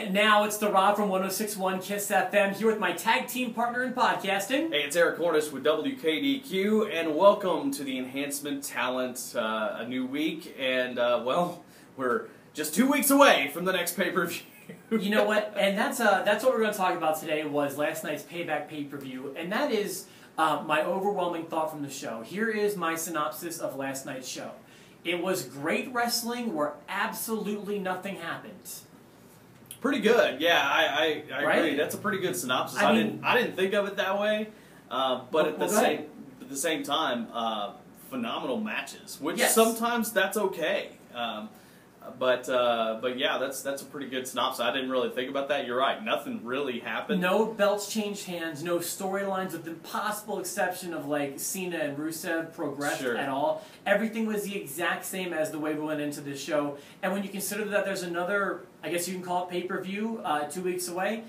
And now it's the Rob from 106.1 KISS FM here with my tag team partner in podcasting. Hey, it's Eric Cornish with WKDQ, and welcome to the Enhancement Talent, a new week, and, well, we're just 2 weeks away from the next pay-per-view. You know what? And that's what we're going to talk about today was last night's Payback pay-per-view, and that is my overwhelming thought from the show. Here is my synopsis of last night's show. It was great wrestling where absolutely nothing happened. Pretty good, yeah. I right? agree. That's a pretty good synopsis. I didn't think of it that way, but at the same time, phenomenal matches. Which sometimes that's okay. But yeah, that's a pretty good synopsis. I didn't really think about that. You're right. Nothing really happened. No belts changed hands. No storylines, with the possible exception of like Cena and Rusev progressed at all. Everything was the exact same as the way we went into this show. And when you consider that there's another, I guess you can call it pay-per-view, 2 weeks away,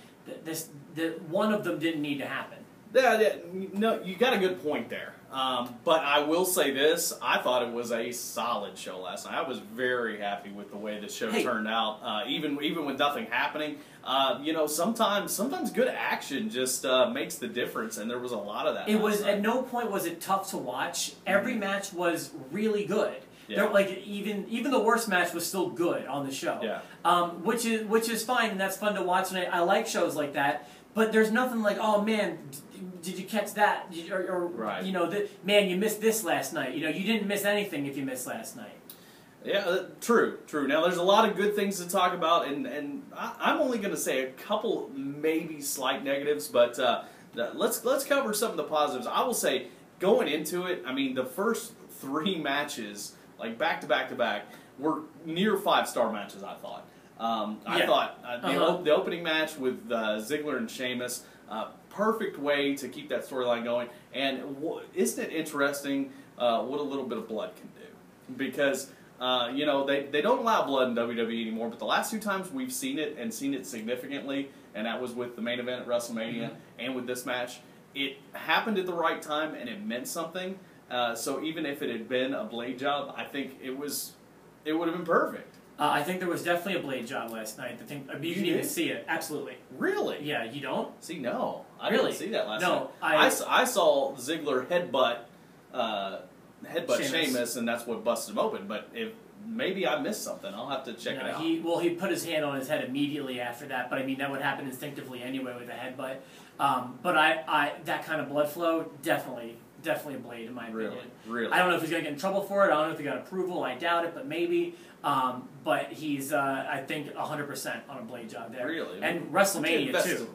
one of them didn't need to happen. Yeah, no, you got a good point there. But I will say this, I thought it was a solid show last night. I was very happy with the way the show turned out, even with nothing happening. You know, sometimes good action just makes the difference, and there was a lot of that. It was, at no point was it tough to watch. Every match was really good. Yeah. Like even the worst match was still good on the show. Yeah. Which is fine, and that's fun to watch, and I like shows like that. But there's nothing like, oh man, did you catch that? Right. You know, man, you missed this last night. You know, you didn't miss anything if you missed last night. Yeah, true. Now, there's a lot of good things to talk about, and I'm only going to say a couple, maybe slight negatives, but let's cover some of the positives. I will say, going into it, I mean, the first three matches, like back to back, were near 5-star matches, I thought. I thought the opening match with Ziggler and Sheamus, perfect way to keep that storyline going. And isn't it interesting what a little bit of blood can do? Because you know, they don't allow blood in WWE anymore, but the last 2 times we've seen it, and seen it significantly, and that was with the main event at WrestleMania and with this match, it happened at the right time and it meant something. So even if it had been a blade job, I think it would have been perfect. I think there was definitely a blade job last night. You can even see it. Absolutely. Really? Yeah, you don't? See, no. I didn't see that last night. No, I saw Ziggler headbutt Sheamus, and that's what busted him open. But maybe I missed something. I'll have to check it out. He put his hand on his head immediately after that, but I mean, that would happen instinctively anyway with a headbutt. But that kind of blood flow, definitely a blade in my opinion. Really? I don't know if he's going to get in trouble for it. I don't know if he got approval. I doubt it, but maybe. But he's, I think, 100% on a blade job there. Really? And WrestleMania, too.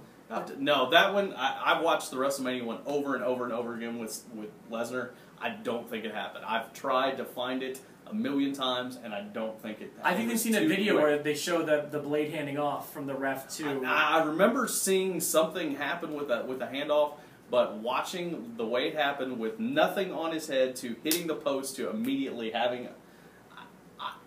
No, that one, I've watched the WrestleMania one over and over and over again with Lesnar. I don't think it happened. I've tried to find it a million times, and I don't think it happened. I think they've seen a video where they show the blade handing off from the ref to... I remember seeing something happen with a handoff, but watching the way it happened with nothing on his head to hitting the post to immediately having...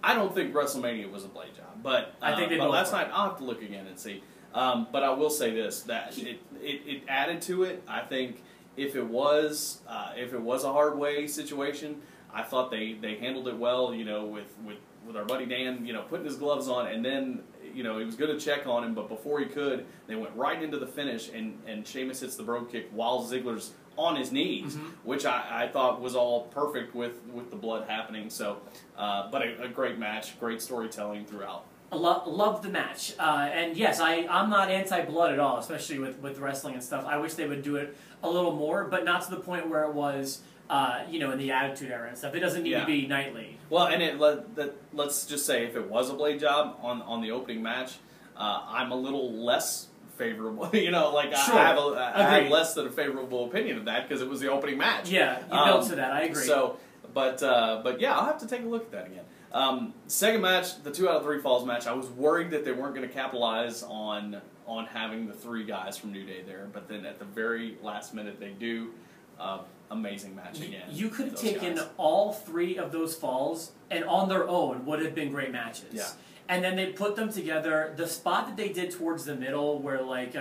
I don't think WrestleMania was a blade job, but I think but last night I'll have to look again and see. But I will say this: that it added to it. I think if it was a hard way situation, I thought they handled it well. You know, with our buddy Dan, you know, putting his gloves on, and then he was going to check on him, but before he could, they went right into the finish, and Sheamus hits the brogue kick while Ziggler's on his knees, which I thought was all perfect with the blood happening. So, but a great match, great storytelling throughout. Love the match, and yes, I'm not anti-blood at all, especially with wrestling and stuff. I wish they would do it a little more, but not to the point where it was, in the Attitude Era and stuff. It doesn't need to be nightly. Well, and let's just say if it was a blade job on the opening match, I'm a little less favorable. I have less than a favorable opinion of that because it was the opening match. Yeah, you built to that. I agree. So, but yeah, I'll have to take a look at that again. Second match, the 2 out of 3 falls match. I was worried that they weren't going to capitalize on having the 3 guys from New Day there, but then at the very last minute they do. Amazing match again. You could have taken all 3 of those falls, and on their own would have been great matches. Yeah. And then they put them together. The spot that they did towards the middle, where like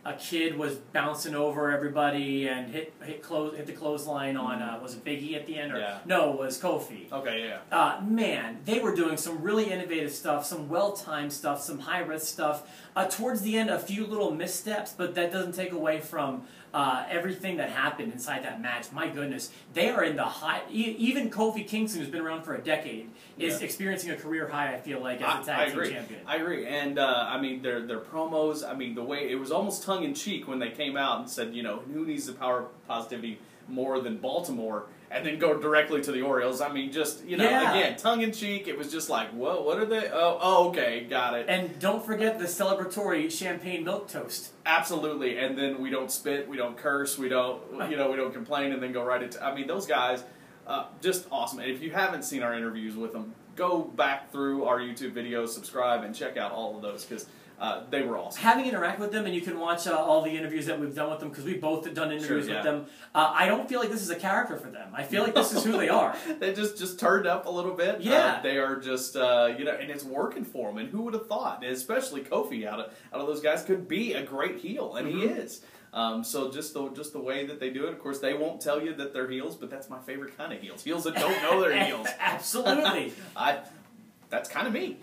a kid was bouncing over everybody and hit the clothesline on was it Big E at the end, or no, it was Kofi. Okay, yeah. Man, they were doing some really innovative stuff, some well-timed stuff, some high-risk stuff. Towards the end, a few little missteps, but that doesn't take away from everything that happened inside that match. My goodness, they are in the high. Even Kofi Kingston, who's been around for a decade, is experiencing a career high. I feel like as a tag team champion. I agree, and I mean their promos. I mean the way it was almost tongue in cheek when they came out and said, you know, who needs the power of positivity more than Baltimore, and then go directly to the Orioles. I mean, just, you know, again, tongue in cheek. It was just like, whoa, what are they? Oh, okay, got it. And don't forget the celebratory champagne milk toast. Absolutely, and then we don't spit, we don't curse, we don't, you know, we don't complain, and then go right into. I mean, those guys, just awesome. And if you haven't seen our interviews with them, go back through our YouTube videos, subscribe, and check out all of those because. They were awesome. Having interacted with them, and you can watch all the interviews that we've done with them, because we've both done interviews with them. I don't feel like this is a character for them. I feel like this is who they are. They just turned up a little bit. Yeah. They are just, you know, and it's working for them. And who would have thought? And especially Kofi out of those guys could be a great heel, and he is. So just the way that they do it. Of course, they won't tell you that they're heels, but that's my favorite kind of heels. Heels that don't know they're heels. Absolutely. That's kind of me.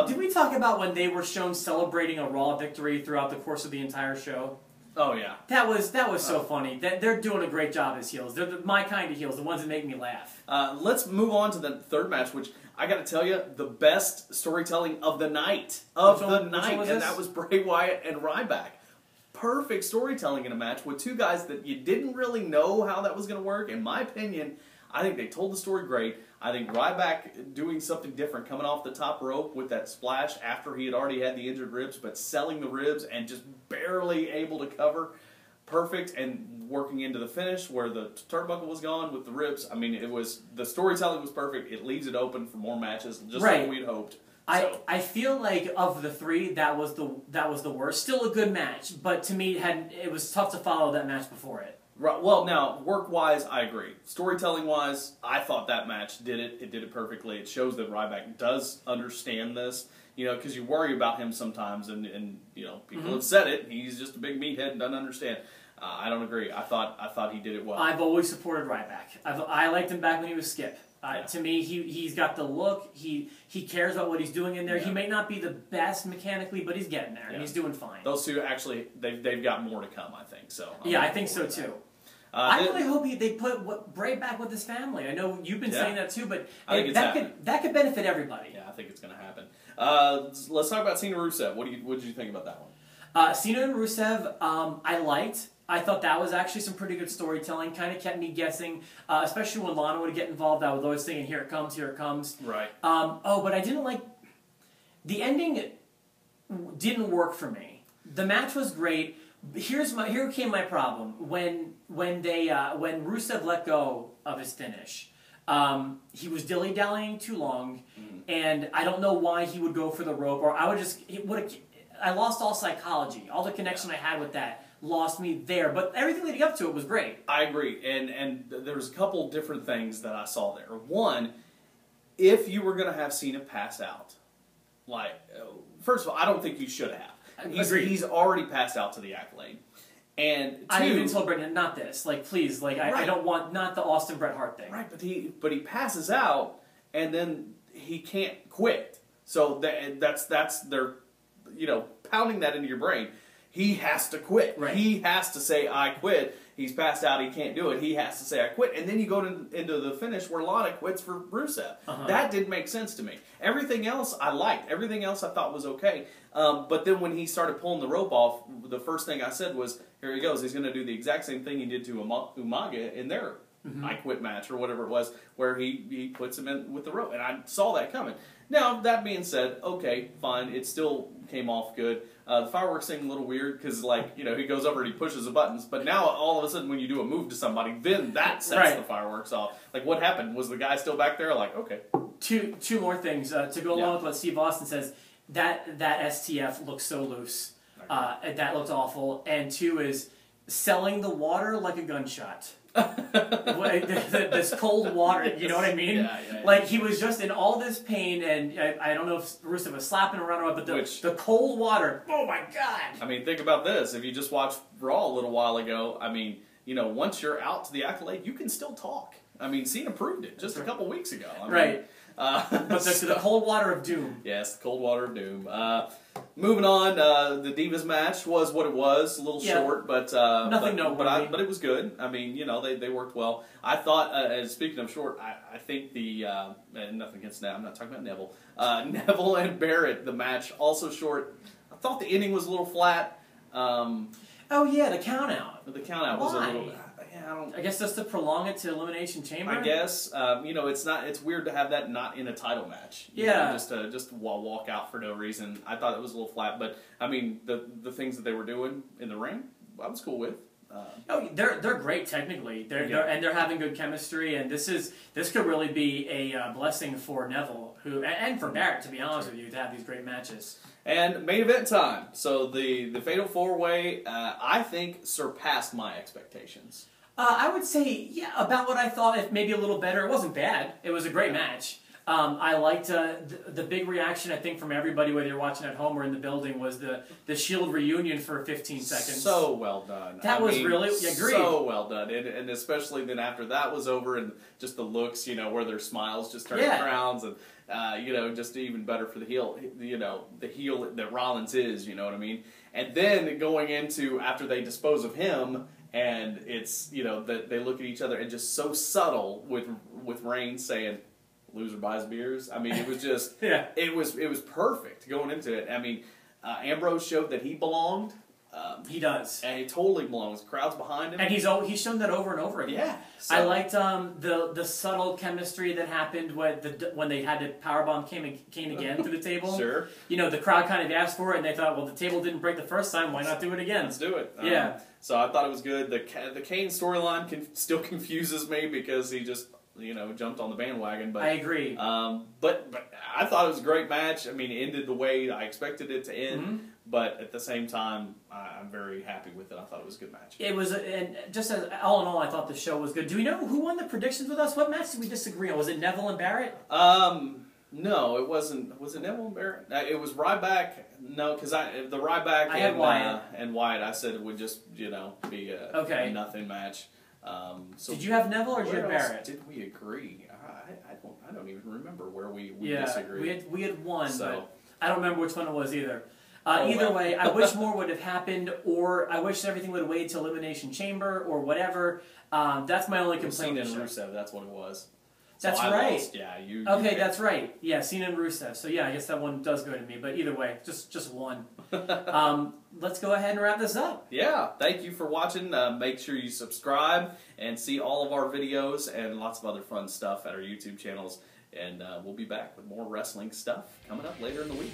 Did we talk about when they were shown celebrating a Raw victory throughout the course of the entire show? Oh, yeah. That was so funny. They're doing a great job as heels. They're my kind of heels, the ones that make me laugh. Let's move on to the third match, which I got to tell you, the best storytelling of the night. And that was Bray Wyatt and Ryback. Perfect storytelling in a match with two guys that you didn't really know how that was going to work. In my opinion, I think they told the story great. I think Ryback doing something different, coming off the top rope with that splash after he had already had the injured ribs, but selling the ribs and just barely able to cover. Perfect, and working into the finish where the turnbuckle was gone with the ribs. I mean, the storytelling was perfect. It leaves it open for more matches, just like we'd hoped. I feel like of the three, that was the worst. Still a good match, but to me, it was tough to follow that match before it. Right. Well, now, work-wise, I agree. Storytelling-wise, I thought that match did it. It did it perfectly. It shows that Ryback does understand this, you know, because you worry about him sometimes, and you know, people have said it. He's just a big meathead and doesn't understand. I don't agree. I thought he did it well. I've always supported Ryback. I liked him back when he was Skip. To me, he's got the look. He cares about what he's doing in there. Yeah. He may not be the best mechanically, but he's getting there, and he's doing fine. Those two, actually, they've got more to come, I think. So I think so, too. I really hope they put Bray back with his family. I know you've been saying that too, but that could benefit everybody. Yeah, I think it's going to happen. Let's talk about Cena Rusev. What did you think about that one? Cena and Rusev, I liked. I thought that was actually some pretty good storytelling. Kind of kept me guessing, especially when Lana would get involved. I was always thinking, "Here it comes, here it comes." Right. But I didn't like the ending. Didn't work for me. The match was great. Here came my problem when Rusev let go of his finish. He was dilly-dallying too long, and I don't know why he would go for the rope. Or I lost all psychology. All the connection I had with that lost me there. But everything leading up to it was great. I agree, and there was a couple different things that I saw there. One, if you were going to have Cena pass out, first of all, I don't think you should have. He's already passed out to the Accolade. And two, I even told Brendan, not this. Please, I don't want, not the Austin Bret Hart thing. Right, but he passes out, and then he can't quit. So they're, pounding that into your brain. He has to quit. Right. He has to say, I quit. He's passed out. He can't do it. He has to say, I quit. And then you go into the finish where Lana quits for Rusev. That didn't make sense to me. Everything else I liked. Everything else I thought was okay. But then when he started pulling the rope off, the first thing I said was, here he goes. He's going to do the exact same thing he did to Umaga in their I Quit match or whatever it was, where he puts him in with the rope. And I saw that coming. Now, that being said, okay, fine. It still came off good. The fireworks seemed a little weird because, he goes over and he pushes the buttons. But now, all of a sudden, when you do a move to somebody, then that sets the fireworks off. What happened? Was the guy still back there? Okay. Two more things. To go along with what Steve Austin says, that STF looks so loose. That looked awful. And two is, selling the water like a gunshot. This cold water, you know what I mean? Yeah. Like, he was just in all this pain, and I don't know if Rusev was slapping around or what, but the cold water, oh my God! I mean, think about this. If you just watched Raw a little while ago, I mean, you know, once you're out to the accolade, you can still talk. I mean, Cena proved it just a couple weeks ago. I mean, right. But the cold water of doom. Yes, the cold water of doom. Moving on, the Divas match was what it was, a little short, but nothing noteworthy. But it was good. I mean, you know, they worked well. I thought, and speaking of short, I think and nothing against Neville, I'm not talking about Neville. Neville and Barrett, the match, also short. I thought the ending was a little flat. Oh yeah, the count out. The count out was a little. I guess just to prolong it to Elimination Chamber. I guess you know, it's weird to have that not in a title match. You know, just walk out for no reason. I thought it was a little flat, but I mean the things that they were doing in the ring, I was cool with. They're great technically. They're having good chemistry, and this could really be a blessing for Neville and for Barrett, to be honest with you, to have these great matches. And main event time. So the Fatal 4-Way, I think, surpassed my expectations. I would say, yeah, about what I thought, if maybe a little better. It wasn't bad. It was a great match. I liked the big reaction, I think, from everybody, whether you're watching at home or in the building, was the Shield reunion for 15 seconds. So well done. That was really, agreed. So well done. And especially then after that was over and just the looks, you know, where their smiles just turned crowns and, you know, just even better for the heel, you know, the heel that Rollins is, you know what I mean? And then going into, after they dispose of him, and it's, you know, that they look at each other and just so subtle with Reigns saying, "Loser buys beers." I mean, it was just, it was perfect going into it. I mean, Ambrose showed that he belonged. He does, and he totally belongs. The crowd's behind him, and he's shown that over and over again. Yeah, so. I liked the subtle chemistry that happened when they had the powerbomb came again through the table. Sure, you know, the crowd kind of asked for it, and they thought, well, the table didn't break the first time. Why not do it again? Let's do it. Yeah. So I thought it was good. The Kane storyline still confuses me because he just, you know, jumped on the bandwagon. But I agree. But I thought it was a great match. I mean, it ended the way I expected it to end. Mm-hmm. But at the same time, I'm very happy with it. I thought it was a good match. It was, and just as all in all, I thought the show was good. Do we know who won the predictions with us? What match did we disagree on? Was it Neville and Barrett? No, it wasn't. Was it Neville and Barrett? It was Ryback. No, because the Ryback and Wyatt, I said it would just, you know, be a nothing match. So did you have Neville or did you have Barrett? Did we agree? I don't even remember where we disagreed. We had one, but I don't remember which one it was either. Either way, I wish more would have happened, or I wish everything would have waited till Elimination Chamber, or whatever. That's my only complaint. Cena and Rusev, that's what it was. That's right. Lost. Yeah, you. Okay, that's right. Yeah, Cena and Rusev. So yeah, I guess that one does go to me. But either way, just one. Let's go ahead and wrap this up. Yeah, thank you for watching. Make sure you subscribe and see all of our videos and lots of other fun stuff at our YouTube channels. And we'll be back with more wrestling stuff coming up later in the week.